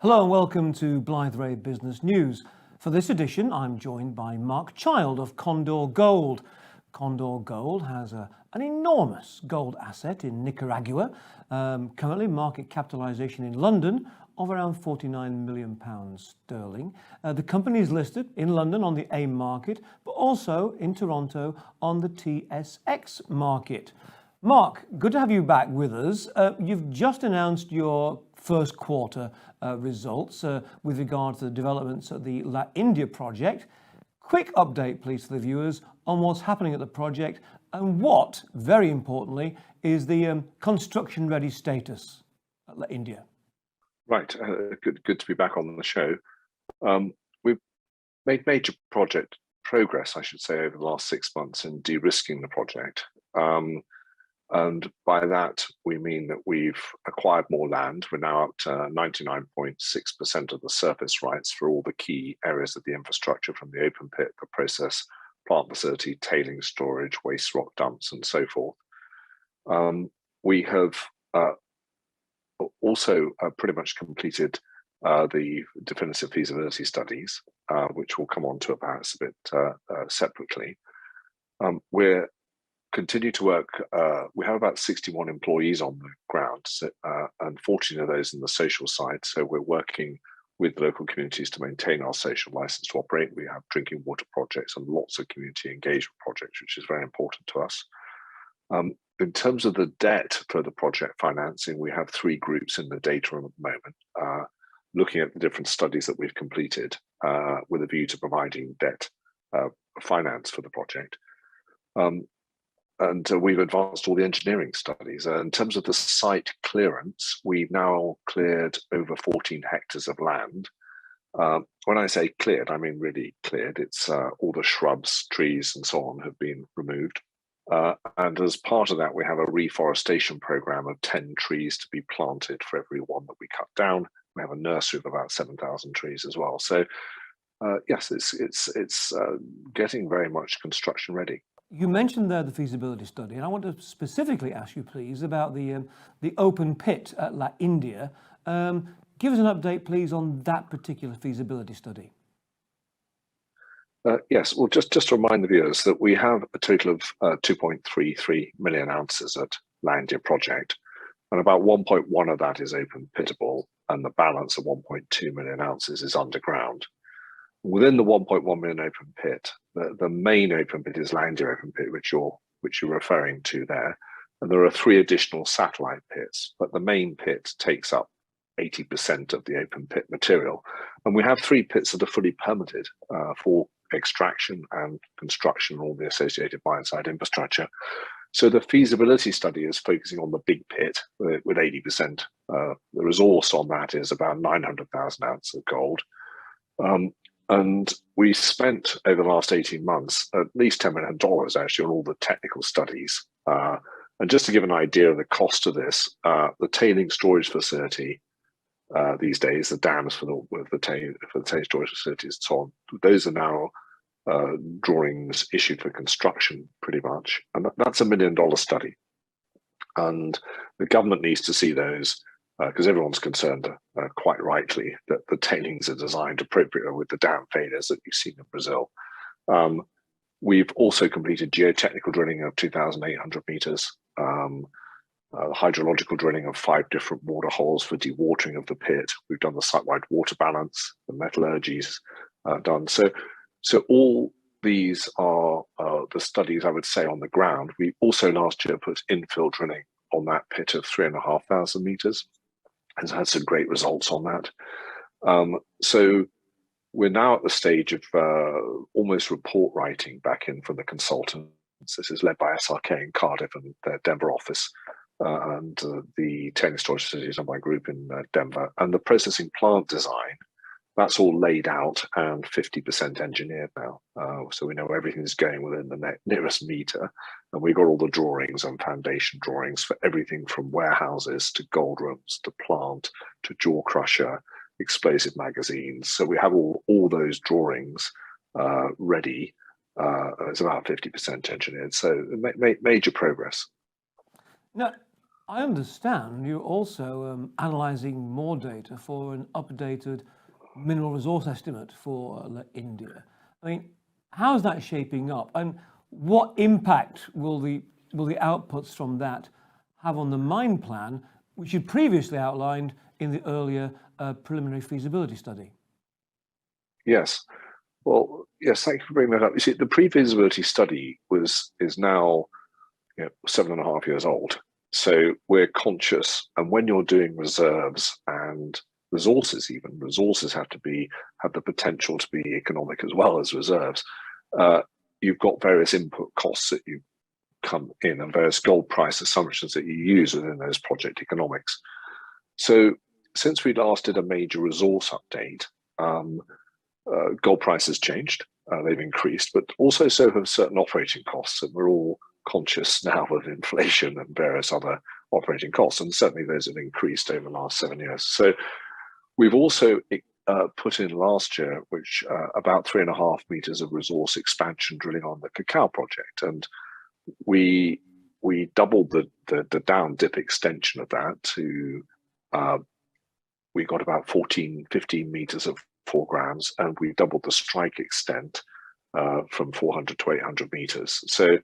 Hello and welcome to BlytheRay Business News. For this edition, I'm joined by Mark Child of Condor Gold. Condor Gold has an enormous gold asset in Nicaragua, currently market capitalization in London of around £49 million sterling. The company is listed in London on the AIM market, but also in Toronto on the TSX market. Mark, good to have you back with us. You've just announced your first quarter results with regard to the developments of the La India project. Quick update, please, to the viewers on what's happening at the project and what, very importantly, is the construction ready status at La India. Right, good to be back on the show. We've made major project progress, I should say, over the last 6 months in de-risking the project. And by that, we mean that we've acquired more land. We're now up to 99.6% of the surface rights for all the key areas of the infrastructure, from the open pit, the process plant facility, tailing storage, waste rock dumps, and so forth. We have also pretty much completed the definitive feasibility studies, which we'll come on to perhaps a bit separately. We're continue to work. We have about 61 employees on the ground, and 14 of those in the social side. So we're working with local communities to maintain our social license to operate. We have drinking water projects and lots of community engagement projects, which is very important to us. In terms of the debt for the project financing, we have 3 groups in the data room at the moment, looking at the different studies that we've completed with a view to providing debt finance for the project. And we've advanced all the engineering studies. In terms of the site clearance, we've now cleared over 14 hectares of land. When I say cleared, I mean really cleared. It's all the shrubs, trees, and so on have been removed. And as part of that, we have a reforestation program of 10 trees to be planted for every one that we cut down. We have a nursery of about 7,000 trees as well. So yes, it's getting very much construction ready. You mentioned there the feasibility study, and I want to specifically ask you, please, about the open pit at La India. Give us an update, please, on that particular feasibility study. Yes, well, just to remind the viewers that we have a total of 2.33 million ounces at La India project, and about 1.1 of that is open pittable, and the balance of 1.2 million ounces is underground. Within the 1.1 million open pit, the main open pit is La India open pit, which you're referring to there, and there are 3 additional satellite pits, but the main pit takes up 80% of the open pit material, and we have 3 pits that are fully permitted for extraction and construction, all the associated mine-site infrastructure. So the feasibility study is focusing on the big pit with 80%. The resource on that is about 900,000 ounces of gold. And we spent over the last 18 months at least $10 million actually on all the technical studies. And just to give an idea of the cost of this, the tailing storage facility these days, the dams for the tailing storage facilities and so on, those are now drawings issued for construction pretty much. And that's $1 million study. And the government needs to see those because everyone's concerned, quite rightly, that the tailings are designed appropriately with the dam failures that you've seen in Brazil. We've also completed geotechnical drilling of 2,800 meters, hydrological drilling of 5 different water holes for dewatering of the pit. We've done the site-wide water balance, the metallurgy's done. So all these are the studies, I would say, on the ground. We also last year put infill drilling on that pit of 3,500 meters. Has had some great results on that. So we're now at the stage of almost report writing back in from the consultants. This is led by SRK in Cardiff and their Denver office, and the tailing storage facilities on my group in Denver. And the processing plant design, that's all laid out and 50% engineered now. So we know everything's going within the nearest meter. And we've got all the drawings and foundation drawings for everything from warehouses to gold rooms to plant to jaw crusher, explosive magazines. So we have all those drawings ready. It's about 50% engineered. So major progress. Now, I understand you're also analysing more data for an updated mineral resource estimate for India. I mean, how's that shaping up, and what impact will the outputs from that have on the mine plan, which you previously outlined in the earlier preliminary feasibility study? Yes. Well, yes, thank you for bringing that up. You see, the pre-feasibility study is now 7.5 years old. So we're conscious, and when you're doing reserves and resources, even resources have the potential to be economic as well as reserves. You've got various input costs that you come in and various gold price assumptions that you use within those project economics. So since we last did a major resource update, gold price has changed. They've increased, but also so have certain operating costs, and we're all conscious now of inflation and various other operating costs, and certainly those have increased over the last 7 years. So we've also put in last year, which about 3.5 meters of resource expansion drilling on the Cacao project, and we doubled the down dip extension of that to we got about 15 meters of 4 grams, and we doubled the strike extent from 400 to 800 meters. So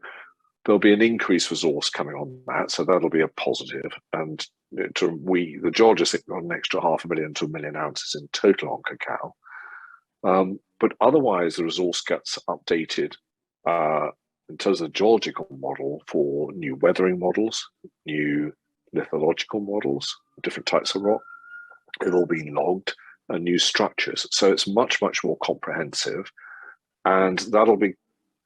there'll be an increased resource coming on that, so that'll be a positive. And the geologists think on an extra 500,000 to 1 million ounces in total on Cacao. But otherwise, the resource gets updated in terms of the geological model for new weathering models, new lithological models, different types of rock. It'll all be logged, and new structures. So it's much more comprehensive, and that'll be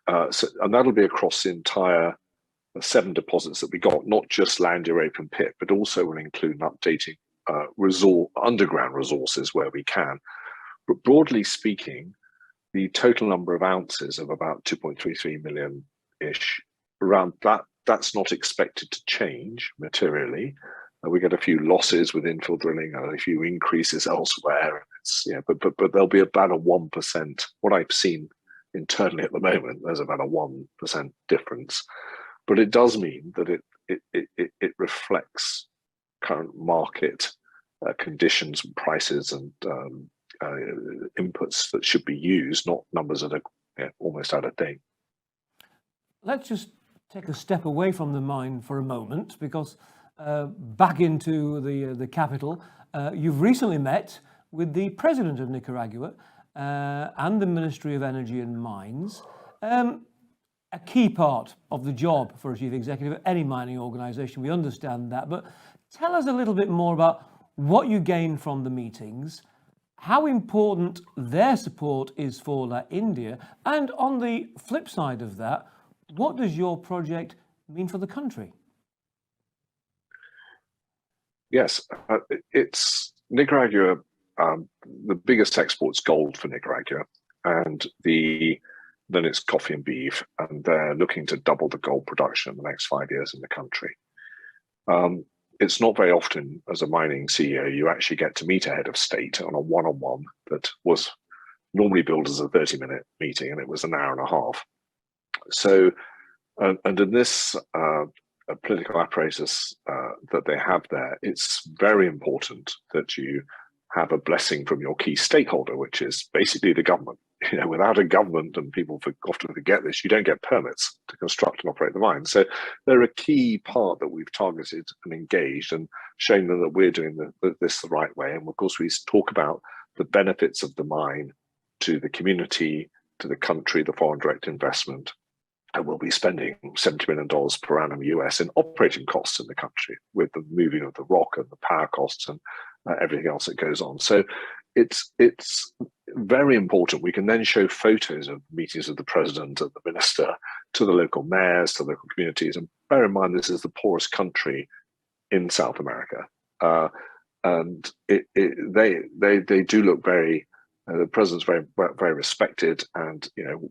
across the entire 7 deposits that we got, not just Landia open pit, but also will include an updating underground resources where we can. But broadly speaking, the total number of ounces of about 2.33 million-ish, around that's not expected to change materially. We get a few losses with infill drilling and a few increases elsewhere. But there'll be about a 1%. What I've seen internally at the moment, there's about a 1% difference. But it does mean that it reflects current market conditions and prices and inputs that should be used, not numbers that are almost out of date. Let's just take a step away from the mine for a moment, because back into the capital, you've recently met with the president of Nicaragua and the Ministry of Energy and Mines. A key part of the job for a chief executive of any mining organization, we understand that, but tell us a little bit more about what you gained from the meetings, how important their support is for India, and on the flip side of that, what does your project mean for the country? Yes, it's Nicaragua. The biggest export's gold for Nicaragua, and then it's coffee and beef, and they're looking to double the gold production in the next 5 years in the country. It's not very often as a mining CEO you actually get to meet a head of state on a one-on-one that was normally billed as a 30-minute meeting, and it was an hour and a half. So, and in this political apparatus that they have there, it's very important that you have a blessing from your key stakeholder, which is basically the government. Without a government, and people often forget this, you don't get permits to construct and operate the mine. So they're a key part that we've targeted and engaged, and showing them that we're doing this the right way. And of course, we talk about the benefits of the mine to the community, to the country, the foreign direct investment. And we'll be spending $70 million per annum US in operating costs in the country, with the moving of the rock and the power costs and everything else that goes on. So it's very important. We can then show photos of meetings of the president and the minister to the local mayors, to local communities. And bear in mind, this is the poorest country in South America, and they do look very. The president's very respected, and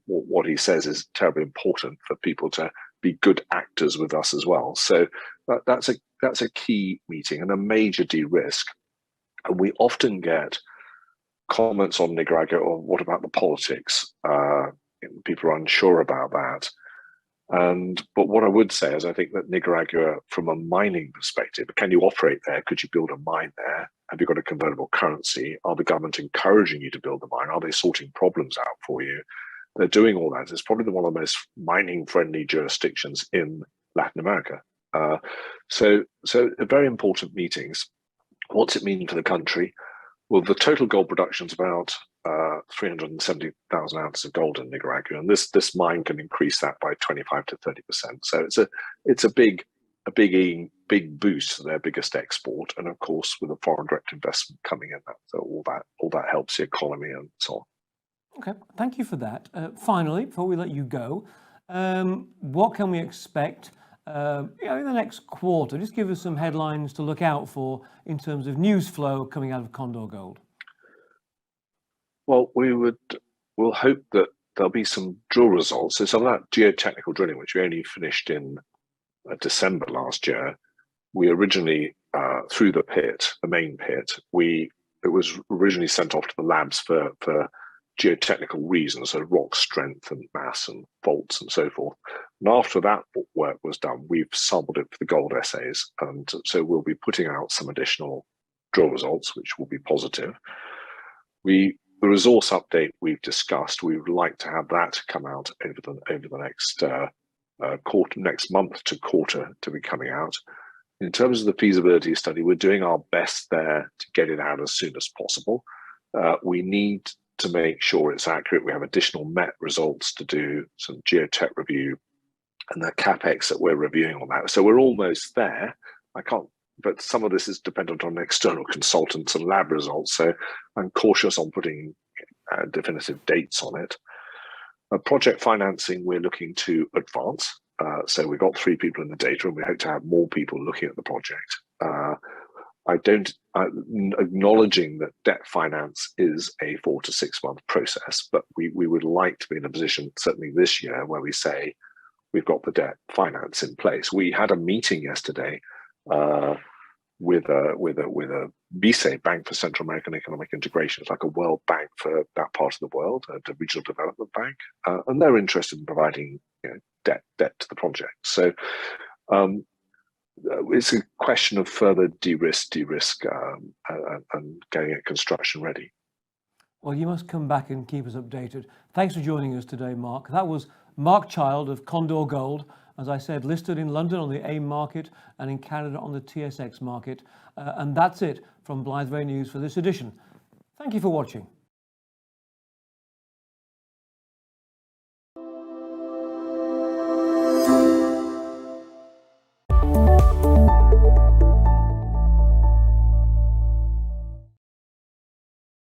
what he says is terribly important for people to be good actors with us as well. So that's a key meeting and a major de-risk. And we often get comments on Nicaragua, or what about the politics? People are unsure about that. But what I would say is I think that Nicaragua, from a mining perspective, can you operate there? Could you build a mine there? Have you got a convertible currency? Are the government encouraging you to build the mine? Are they sorting problems out for you? They're doing all that. It's probably one of the most mining-friendly jurisdictions in Latin America. So very important meetings. What's it mean for the country? Well, the total gold production is about 370,000 ounces of gold in Nicaragua, and this mine can increase that by 25 to 30%. So it's a big boost to their biggest export, and of course, with a foreign direct investment coming in, so all that helps the economy and so on. Okay, thank you for that. Finally, before we let you go, what can we expect in the next quarter? Just give us some headlines to look out for in terms of news flow coming out of Condor Gold. Well, we'll hope that there'll be some drill results. So some of that geotechnical drilling, which we only finished in December last year, we originally through the main pit, it was originally sent off to the labs for geotechnical reasons, so rock strength and mass and faults and so forth. And after that work was done, we've sampled it for the gold assays, and so we'll be putting out some additional drill results, which will be positive. The resource update we've discussed, we would like to have that come out over the next next month to quarter to be coming out. In terms of the feasibility study, we're doing our best there to get it out as soon as possible. We need to make sure it's accurate. We have additional MET results to do, some geotech review, and the CapEx that we're reviewing on that. So we're almost there. But some of this is dependent on external consultants and lab results. So I'm cautious on putting definitive dates on it. Project financing, we're looking to advance. So we've got 3 people in the data, and we hope to have more people looking at the project. Acknowledging that debt finance is a 4 to 6 month process, but we would like to be in a position, certainly this year, where we say we've got the debt finance in place. We had a meeting yesterday with a BlytheRay, Bank for Central American Economic Integration. It's like a World Bank for that part of the world, the Regional Development Bank, and they're interested in providing debt to the project. So it's a question of further de-risk and getting it construction ready. Well, you must come back and keep us updated. Thanks for joining us today, Mark. That was Mark Child of Condor Gold, as I said, listed in London on the AIM market and in Canada on the TSX market. And that's it from BlytheRay News for this edition. Thank you for watching.